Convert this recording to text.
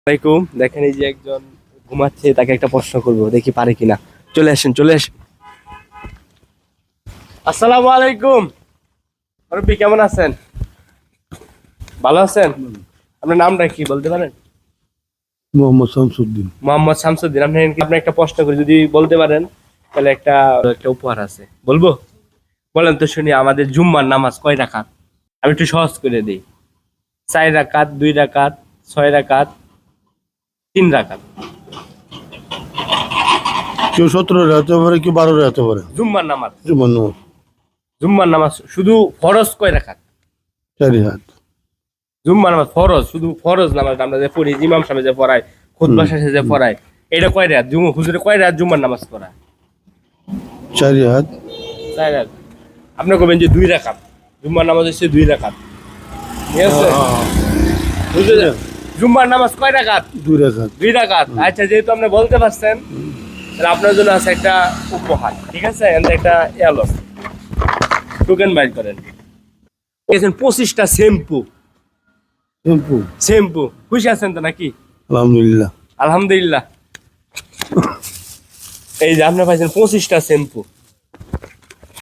আসসালামাইকুম। দেখেন এই যে একজন ঘুমাচ্ছে, তাকে একটা প্রশ্ন করবো, দেখি পারে কিনা। চলে আসেন চলে আসেন। আসসালামু আলাইকুম মুরব্বি, কেমন আছেন? ভালো আছেন? আপনার নামটা কি বলতে পারেন? মোহাম্মদ শামসুদ্দিন। মোহাম্মদ শামসুদ্দিন। আপনি একটা প্রশ্ন করি, যদি বলতে পারেন তাহলে একটা একটা উপহার আছে, বলবো? বলেন তো শুনি, আমাদের জুম্মার নামাজ কয় রাকাত? আমি একটু সহজ করে দিই। 4 রাকাত, 2 রাকাত, 6 রাকাত, 3 রাকাত। কেউ 17 হতে পারে, কেউ 12 হতে পারে। জুম্মার নামাজ, জুম্মার নামাজ জুম্মার নামাজ শুধু ফরজ কয় রাকাত? 4 হাত। জুম্মার নামাজ ফরজ, শুধু ফরজ নামাজ আমরা যে পড়ি, ইমাম সাহেব যে পড়ায়, খুতবা শেষে যে পড়ায়, এটা কয় রাত? হুজুরে কয় রাত জুম্মার নামাজ পড়ায়? 4 হাত। 4 রাত। আপনি কবেন যে 2 রাকাত, জুম্মার নামাজ হচ্ছে 2 রাকাত, ঠিক আছে? হুজুরে জুম্মার নামাজ কয় রাকাত? 2 রাকাত। 2 রাকাত। আচ্ছা, যেহেতু আপনি বলতে পারছেন, তাহলে আপনার জন্য আছে একটা উপহার, ঠিক আছে? একটা এলো টোকেন বাইর করেন। 25টা শ্যাম্পু। টেম্পু। শ্যাম্পু খুশি আছেন তো নাকি? আলহামদুলিল্লাহ। আলহামদুলিল্লাহ। এই যে আপনি পাইছেন 25টা শ্যাম্পু।